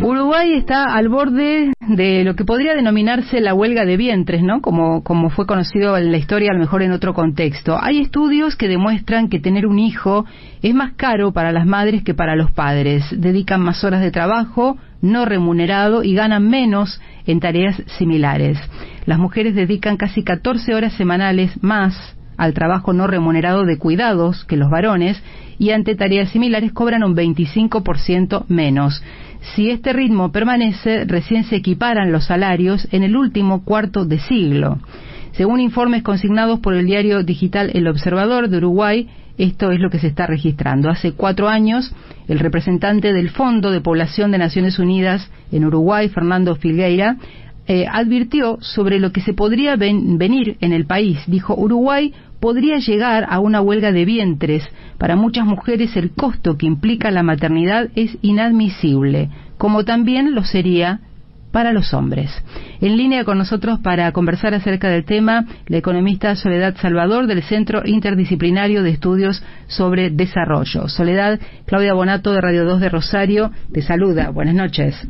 Uruguay está al borde de lo que podría denominarse la huelga de vientres, ¿no? Como fue conocido en la historia, a lo mejor en otro contexto. Hay estudios que demuestran que tener un hijo es más caro para las madres que para los padres. Dedican más horas de trabajo no remunerado y ganan menos en tareas similares. Las mujeres dedican casi 14 horas semanales más al trabajo no remunerado de cuidados que los varones, y ante tareas similares cobran un 25% menos. Si este ritmo permanece, recién se equiparan los salarios en el último cuarto de siglo. Según informes consignados por el diario digital El Observador de Uruguay, esto es lo que se está registrando. Hace 4 años, el representante del Fondo de Población de Naciones Unidas en Uruguay, Fernando Filgueira, advirtió sobre lo que se podría venir en el país. Dijo: Uruguay podría llegar a una huelga de vientres. Para muchas mujeres el costo que implica la maternidad es inadmisible, como también lo sería para los hombres. En línea con nosotros para conversar acerca del tema, la economista Soledad Salvador, del Centro Interdisciplinario de Estudios sobre Desarrollo. Soledad, Claudia Bonato de Radio 2 de Rosario te saluda. Buenas noches.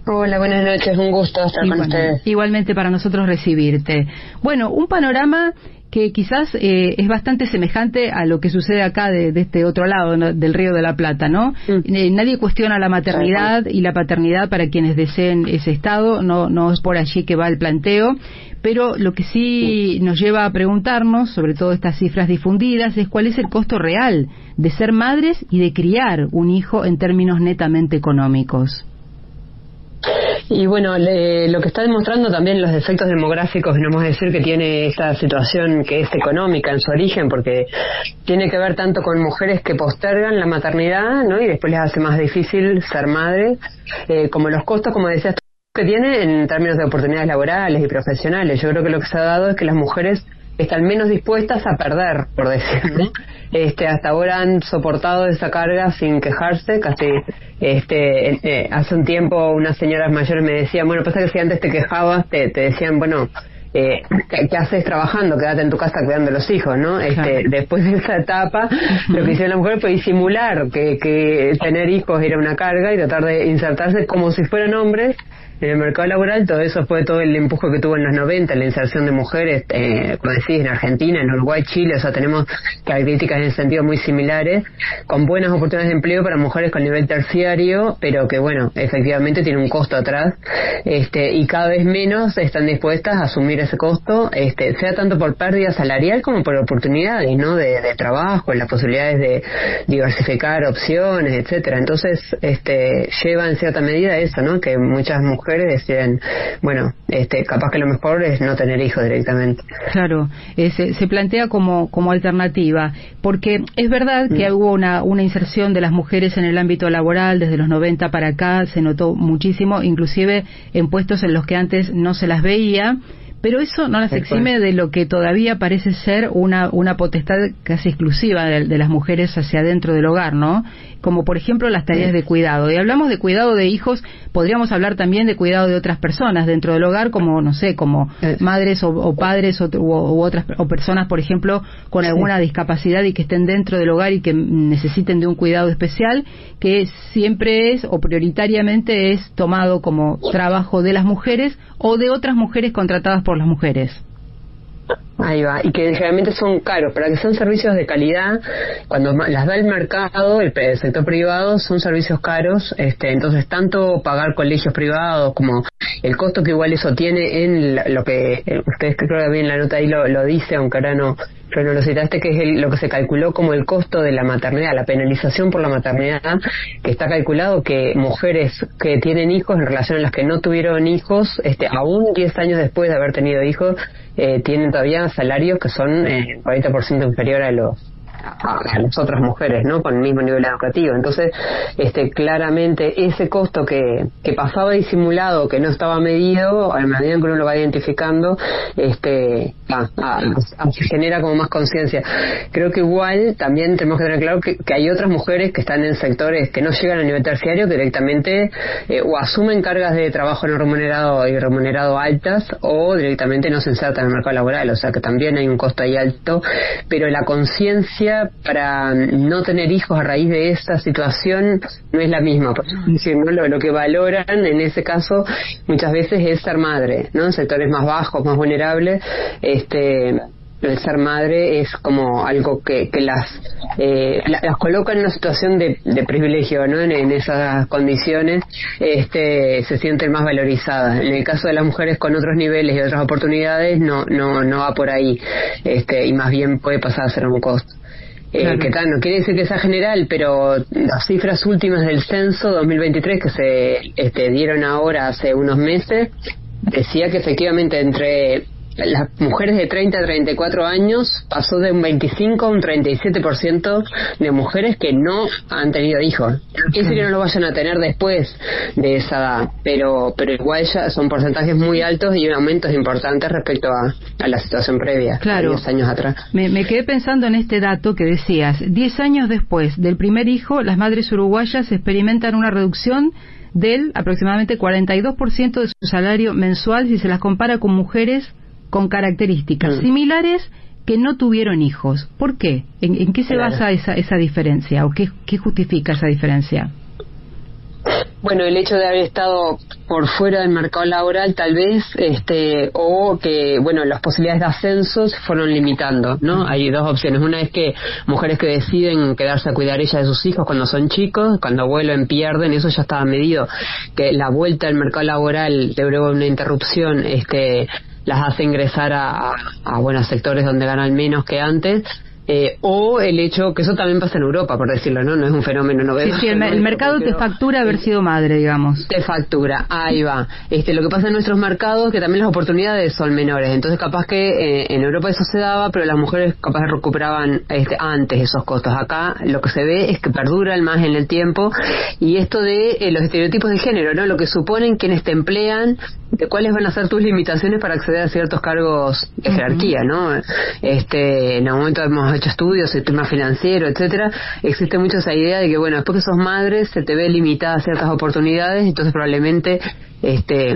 Hola, buenas noches, un gusto estar con ustedes. Igualmente para nosotros recibirte. Bueno, un panorama que quizás es bastante semejante a lo que sucede acá de este otro lado, ¿no?, del Río de la Plata, ¿no? Nadie cuestiona la maternidad y la paternidad para quienes deseen ese estado, no es por allí que va el planteo, pero lo que sí nos lleva a preguntarnos, sobre todo estas cifras difundidas, es cuál es el costo real de ser madres y de criar un hijo en términos netamente económicos. Y bueno, lo que está demostrando también los efectos demográficos, no vamos a decir que tiene esta situación que es económica en su origen, porque tiene que ver tanto con mujeres que postergan la maternidad, ¿no?, y después les hace más difícil ser madre, como los costos, como decías, que tiene en términos de oportunidades laborales y profesionales. Yo creo que lo que se ha dado es que las mujeres están menos dispuestas a perder, por decirlo. Hasta ahora han soportado esa carga sin quejarse. Casi hace un tiempo unas señoras mayores me decían, bueno, pasa que si antes te quejabas, te decían, bueno, ¿qué haces trabajando? Quédate en tu casa cuidando a los hijos, ¿no? Después de esa etapa, lo que hicieron las mujeres fue disimular que tener hijos era una carga y tratar de insertarse como si fueran hombres en el mercado laboral. Todo eso fue todo el empuje que tuvo en los 90, la inserción de mujeres, como decís, en Argentina, en Uruguay, Chile. O sea, tenemos características en ese sentido muy similares, con buenas oportunidades de empleo para mujeres con nivel terciario, pero que, bueno, efectivamente tiene un costo atrás, y cada vez menos están dispuestas a asumir ese costo, sea tanto por pérdida salarial como por oportunidades, ¿no?, de trabajo, las posibilidades de diversificar opciones, etcétera. Entonces, lleva en cierta medida eso, ¿no?, que muchas mujeres deciden, bueno, capaz que lo mejor es no tener hijos directamente. Claro, se plantea como alternativa, porque es verdad que hubo una inserción de las mujeres en el ámbito laboral desde los 90 para acá, se notó muchísimo, inclusive en puestos en los que antes no se las veía, pero eso no las exime de lo que todavía parece ser una potestad casi exclusiva de las mujeres hacia adentro del hogar, ¿no? Como por ejemplo las tareas de cuidado. Y hablamos de cuidado de hijos, podríamos hablar también de cuidado de otras personas dentro del hogar, como, no sé, como madres o padres u otras o personas, por ejemplo, con alguna discapacidad y que estén dentro del hogar y que necesiten de un cuidado especial, que siempre es o prioritariamente es tomado como trabajo de las mujeres o de otras mujeres contratadas por las mujeres. Ahí va, y que generalmente son caros. Para que sean servicios de calidad, cuando las da el mercado, el sector privado, son servicios caros. Entonces, tanto pagar colegios privados como el costo que igual eso tiene en lo que ustedes creo que bien la nota ahí lo dice, aunque ahora no lo citaste, que es lo que se calculó como el costo de la maternidad, la penalización por la maternidad, que está calculado que mujeres que tienen hijos en relación a las que no tuvieron hijos, aún 10 años después de haber tenido hijos, tienen todavía salarios que son 40% inferior a las otras mujeres, ¿no?, con el mismo nivel educativo. Entonces, claramente ese costo que pasaba disimulado, que no estaba medido, a medida que uno lo va identificando, se genera como más conciencia. Creo que igual también tenemos que tener claro que hay otras mujeres que están en sectores que no llegan a nivel terciario, que directamente o asumen cargas de trabajo no remunerado y remunerado altas, o directamente no se insertan en el mercado laboral. O sea que también hay un costo ahí alto, pero la conciencia previa para no tener hijos a raíz de esta situación no es la misma. Por decir, ¿no? Lo que valoran en ese caso muchas veces es ser madre, ¿no? En sectores más bajos, más vulnerables, el ser madre es como algo que las coloca en una situación de privilegio, ¿no? En esas condiciones se sienten más valorizadas. En el caso de las mujeres con otros niveles y otras oportunidades no va por ahí, y más bien puede pasar a ser un costo. Claro. Que no quiere decir que sea general, pero las cifras últimas del censo 2023 que se dieron ahora hace unos meses decía que efectivamente entre las mujeres de 30 a 34 años pasó de un 25 a un 37% de mujeres que no han tenido hijos. No quiere decir que no lo vayan a tener después de esa edad, pero igual ya son porcentajes muy altos y un aumento importante respecto a la situación previa, claro. 10 años atrás. Me quedé pensando en este dato que decías. 10 años después del primer hijo, las madres uruguayas experimentan una reducción del aproximadamente 42% de su salario mensual si se las compara con mujeres con características similares que no tuvieron hijos. ¿Por qué? ¿En qué se basa esa diferencia? ¿O qué justifica esa diferencia? Bueno, el hecho de haber estado por fuera del mercado laboral, tal vez, o que, bueno, las posibilidades de ascenso se fueron limitando, ¿no? Hay dos opciones. Una es que mujeres que deciden quedarse a cuidar ellas de sus hijos cuando son chicos, cuando vuelven pierden, eso ya estaba medido. Que la vuelta al mercado laboral, luego de una interrupción, las hace ingresar a buenos sectores donde ganan menos que antes, o el hecho que eso también pasa en Europa, por decirlo, no es un fenómeno novedoso. Sí, el mercado te factura haber sido madre, digamos. Te factura, ahí va. Lo que pasa en nuestros mercados que también las oportunidades son menores, entonces capaz que en Europa eso se daba, pero las mujeres capaz recuperaban antes esos costos. Acá lo que se ve es que perduran más en el tiempo, y esto de los estereotipos de género, ¿no? Lo que suponen quienes te emplean, de cuáles van a ser tus limitaciones para acceder a ciertos cargos de jerarquía, ¿no? En algún momento hemos hecho estudios, el tema financiero, etcétera. Existe mucho esa idea de que, bueno, después que sos madre se te ve limitada a ciertas oportunidades, entonces probablemente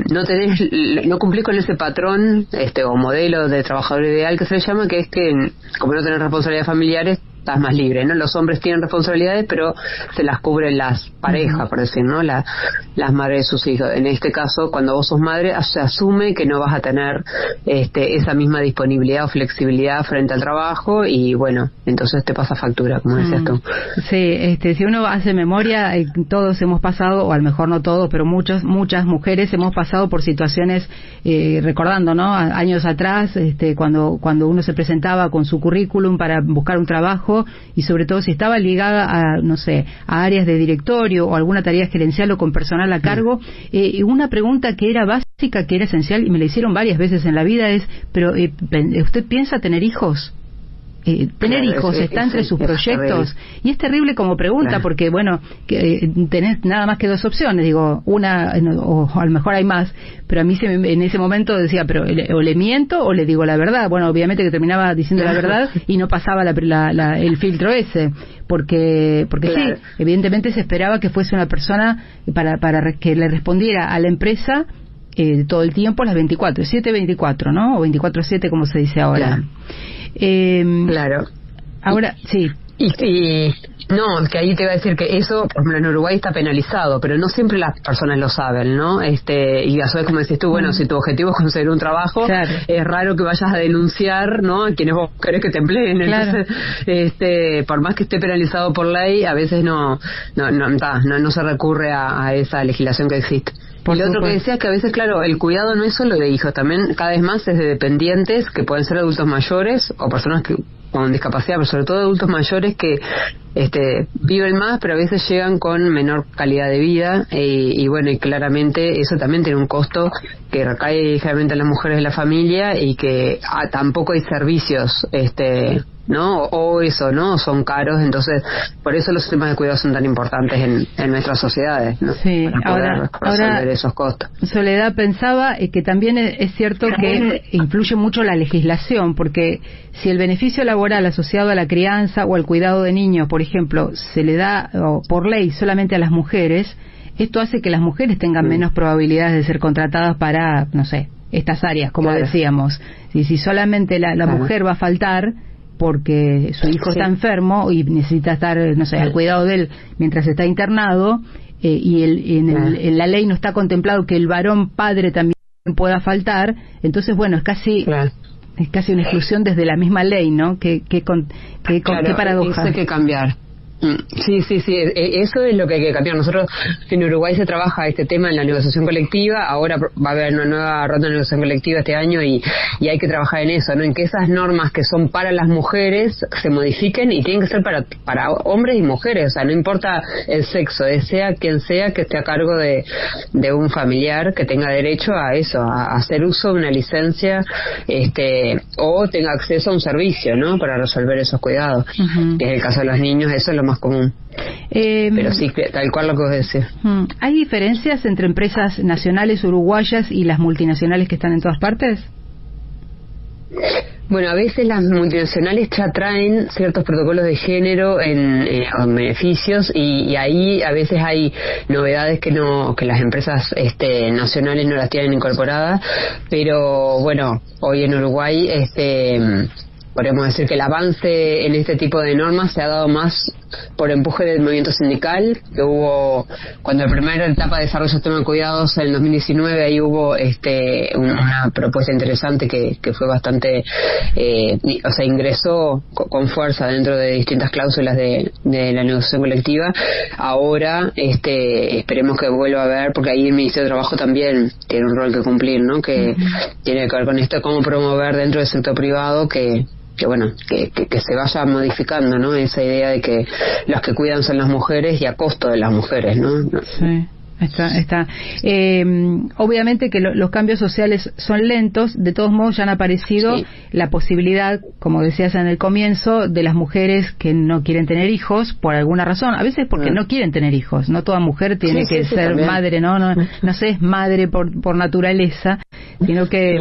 no cumplís con ese patrón o modelo de trabajador ideal que se le llama, que es que como no tenés responsabilidades familiares estás más libre, ¿no? Los hombres tienen responsabilidades, pero se las cubren las parejas, por decir, ¿no? Las madres de sus hijos. En este caso, cuando vos sos madre, se asume que no vas a tener esa misma disponibilidad o flexibilidad frente al trabajo, y bueno, entonces te pasa factura, como decías tú. Sí, si uno hace memoria, todos hemos pasado, o a lo mejor no todos, pero muchas mujeres hemos pasado por situaciones, recordando, ¿no? Años atrás, cuando uno se presentaba con su currículum para buscar un trabajo, y sobre todo si estaba ligada a áreas de directorio o alguna tarea gerencial o con personal a cargo, una pregunta que era básica, que era esencial, y me la hicieron varias veces en la vida, es, pero ¿usted piensa tener hijos? Tener hijos está entre sus proyectos, y es terrible como pregunta, porque bueno, tenés nada más que dos opciones, digo, una, o a lo mejor hay más, pero a mí en ese momento decía, pero o le miento o le digo la verdad. Bueno, obviamente que terminaba diciendo la verdad y no pasaba el filtro ese, porque sí, evidentemente se esperaba que fuese una persona para que le respondiera a la empresa todo el tiempo, las 7/24, ¿no? O 24/7, como se dice ahora. Claro. Ahora, sí. Y no, que ahí te iba a decir que eso, por ejemplo, en Uruguay está penalizado, pero no siempre las personas lo saben, ¿no? Y a su vez, como decís tú, bueno, si tu objetivo es conseguir un trabajo, claro, es raro que vayas a denunciar, ¿no? A quienes vos querés que te empleen. Claro. Entonces, por más que esté penalizado por ley, a veces no se recurre a esa legislación que existe. Y lo otro que decía es que a veces, claro, el cuidado no es solo de hijos, también cada vez más es de dependientes, que pueden ser adultos mayores o personas con discapacidad, pero sobre todo adultos mayores que viven más, pero a veces llegan con menor calidad de vida, y bueno, y claramente eso también tiene un costo que recae ligeramente en las mujeres de la familia, y que tampoco hay servicios ¿no? O eso, ¿no? Son caros, entonces por eso los sistemas de cuidado son tan importantes en nuestras sociedades, ¿no? Sí, para poder resolver esos costos. Soledad, pensaba que también es cierto que influye mucho la legislación, porque si el beneficio laboral asociado a la crianza o al cuidado de niños, por ejemplo, se le da por ley solamente a las mujeres, esto hace que las mujeres tengan menos probabilidades de ser contratadas para, no sé, estas áreas, como decíamos. Si solamente la mujer va a faltar, porque su hijo está enfermo y necesita estar, no sé, al cuidado de él mientras está internado, y en la ley no está contemplado que el varón padre también pueda faltar. Entonces, bueno, es casi una exclusión desde la misma ley, ¿no? Qué paradoja. Eso hay que cambiar. Sí, eso es lo que hay que cambiar. Nosotros en Uruguay se trabaja este tema en la negociación colectiva. Ahora va a haber una nueva ronda de negociación colectiva este año y hay que trabajar en eso, ¿no? En que esas normas que son para las mujeres se modifiquen y tienen que ser para hombres y mujeres. O sea, no importa el sexo, sea quien sea que esté a cargo de un familiar que tenga derecho a eso, a hacer uso de una licencia, o tenga acceso a un servicio, ¿no? Para resolver esos cuidados. Que es el caso de los niños, eso es lo más común. Pero sí, tal cual lo que vos decís. ¿Hay diferencias entre empresas nacionales uruguayas y las multinacionales que están en todas partes? Bueno, a veces las multinacionales ya traen ciertos protocolos de género en beneficios y ahí a veces hay novedades que las empresas nacionales no las tienen incorporadas, pero bueno, hoy en Uruguay podríamos decir que el avance en este tipo de normas se ha dado más por empuje del movimiento sindical, que hubo cuando la primera etapa de desarrollo del sistema de cuidados en el 2019, ahí hubo una propuesta interesante que fue bastante, ingresó con fuerza dentro de distintas cláusulas de la negociación colectiva. Ahora esperemos que vuelva a haber, porque ahí el Ministerio de Trabajo también tiene un rol que cumplir, ¿no? Que tiene que ver con esto, cómo promover dentro del sector privado que se vaya modificando, ¿no? Esa idea de que los que cuidan son las mujeres y a costo de las mujeres, ¿no? Sí. Está. Obviamente que los cambios sociales son lentos, de todos modos ya han aparecido la posibilidad, como decías en el comienzo, de las mujeres que no quieren tener hijos por alguna razón, a veces porque no quieren tener hijos. No toda mujer tiene que ser madre, no se es madre por naturaleza, sino que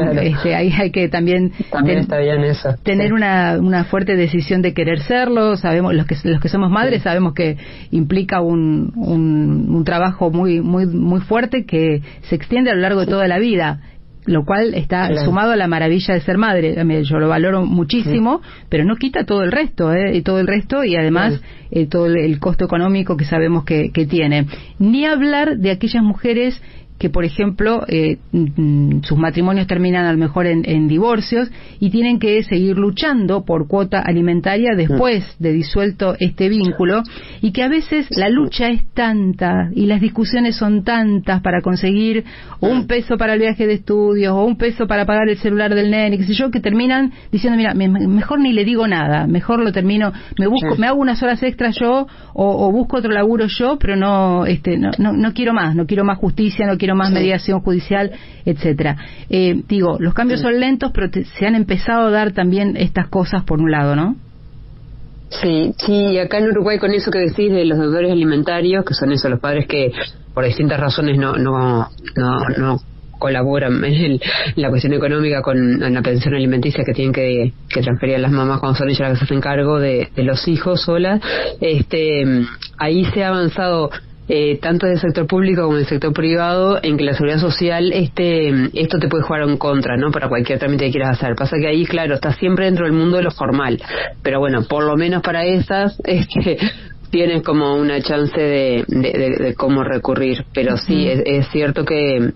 hay que también está bien eso, tener una fuerte decisión de querer serlo. Sabemos, los que somos madres sabemos que implica un trabajo muy fuerte que se extiende a lo largo de toda la vida, lo cual está sumado a la maravilla de ser madre. Yo lo valoro muchísimo, pero no quita todo el resto, y además todo el costo económico que sabemos que tiene. Ni hablar de aquellas mujeres que, por ejemplo, sus matrimonios terminan a lo mejor en divorcios y tienen que seguir luchando por cuota alimentaria después de disuelto este vínculo, y que a veces la lucha es tanta y las discusiones son tantas para conseguir un peso para el viaje de estudios o un peso para pagar el celular del nene, qué sé yo, que terminan diciendo, mira, mejor ni le digo nada, mejor lo termino, me hago unas horas extras yo o busco otro laburo yo, pero no quiero más justicia, no quiero más mediación judicial, etcétera. Los cambios son lentos, pero se han empezado a dar también estas cosas por un lado, ¿no? Sí, acá en Uruguay, con eso que decís de los deudores alimentarios, que son esos los padres que por distintas razones no colaboran en la cuestión económica en la pensión alimenticia que tienen que transferir a las mamás cuando son ellas las que se hacen cargo de los hijos solas, ahí se ha avanzado tanto del sector público como del sector privado, en que la seguridad social esto te puede jugar en contra, ¿no? Para cualquier trámite que quieras hacer. Pasa que ahí, claro, estás siempre dentro del mundo de lo formal, pero bueno, por lo menos para esas tienes como una chance de cómo recurrir. Pero sí, es cierto que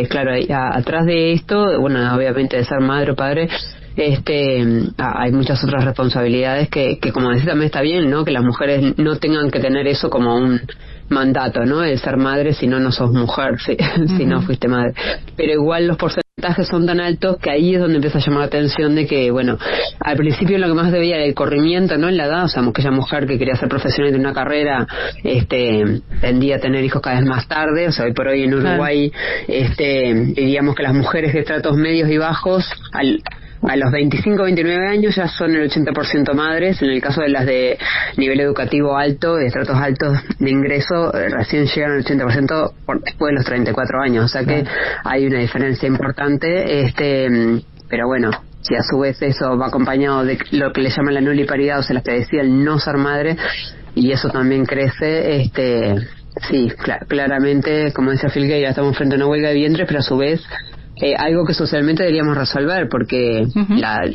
claro, atrás de esto, bueno, obviamente de ser madre o padre, hay muchas otras responsabilidades que como decís también está bien, ¿no? Que las mujeres no tengan que tener eso como un mandato, ¿no? El ser madre, si no sos mujer, si no fuiste madre. Pero igual los porcentajes son tan altos que ahí es donde empieza a llamar la atención de que, bueno, al principio lo que más debía era el corrimiento, ¿no? En la edad, o sea, aquella mujer que quería ser profesional de una carrera, tendía a tener hijos cada vez más tarde. O sea, hoy por hoy en Uruguay, diríamos que las mujeres de estratos medios y bajos, a los 25 26 años ya son el 80% madres. En el caso de las de nivel educativo alto, de estratos altos de ingreso, recién llegan al 80% después de los 34 años. O sea que hay una diferencia importante, pero bueno, si a su vez eso va acompañado de lo que le llaman la nuliparidad, o sea, las que decía el no ser madre, y eso también crece, sí, claramente, como decía Phil Gay, estamos frente a una huelga de vientres, pero a su vez algo que socialmente deberíamos resolver, porque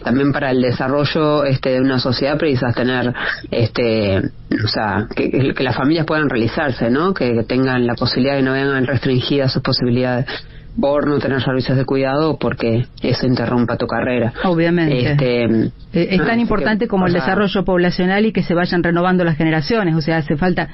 también para el desarrollo de una sociedad precisas tener o sea, que las familias puedan realizarse, ¿no? Que tengan la posibilidad de que no vengan restringidas sus posibilidades por no tener servicios de cuidado, porque eso interrumpa tu carrera. Obviamente. Es tan importante como el desarrollo poblacional y que se vayan renovando las generaciones. O sea, hace falta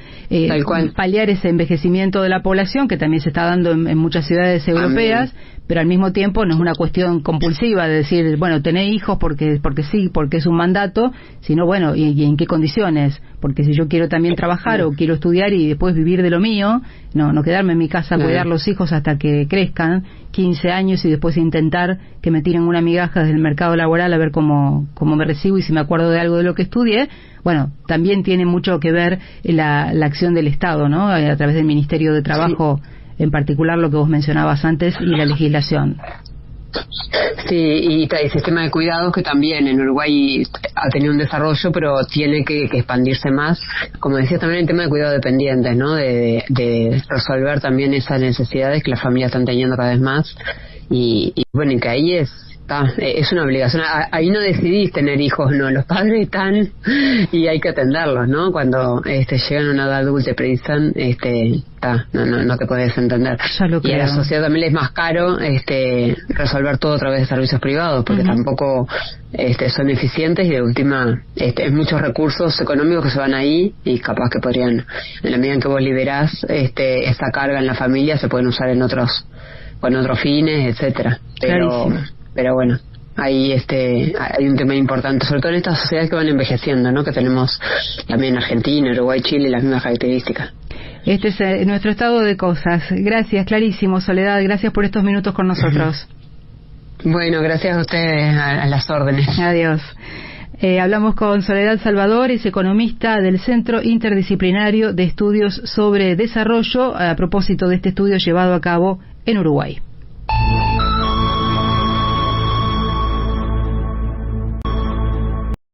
paliar ese envejecimiento de la población, que también se está dando en muchas ciudades europeas, pero al mismo tiempo no es una cuestión compulsiva de decir, bueno, tené hijos porque sí, porque es un mandato, sino, bueno, ¿y en qué condiciones? Porque si yo quiero también trabajar o quiero estudiar y después vivir de lo mío, no quedarme en mi casa a cuidar los hijos hasta que crezcan 15 años y después intentar que me tiren una migaja desde el mercado laboral a ver cómo me recibo y si me acuerdo de algo de lo que estudié. Bueno, también tiene mucho que ver la acción del Estado, ¿no? A través del Ministerio de Trabajo, en particular lo que vos mencionabas antes, y la legislación. Sí, y el sistema de cuidados, que también en Uruguay ha tenido un desarrollo, pero tiene que expandirse más. Como decías, también el tema de cuidado dependientes, ¿no? De resolver también esas necesidades que las familias están teniendo cada vez más. Y bueno, y que ahí es una obligación. Ahí no decidís tener hijos, no, los padres están y hay que atenderlos, ¿no? Cuando llegan a una edad adulta y precisan, no te puedes entender. Y a la sociedad también le es más caro resolver todo a través de servicios privados, porque tampoco son eficientes, y de última es muchos recursos económicos que se van ahí, y capaz que podrían, en la medida en que vos liberás esa carga en la familia, se pueden usar con otros fines, etcétera. Pero bueno, ahí hay un tema importante, sobre todo en estas sociedades que van envejeciendo, ¿no? Que tenemos también Argentina, Uruguay, Chile, las mismas características. Este es nuestro estado de cosas. Gracias, clarísimo, Soledad. Gracias por estos minutos con nosotros. Bueno, gracias a ustedes, a las órdenes. Adiós. Hablamos con Soledad Salvador, es economista del Centro Interdisciplinario de Estudios sobre Desarrollo, a propósito de este estudio llevado a cabo en Uruguay.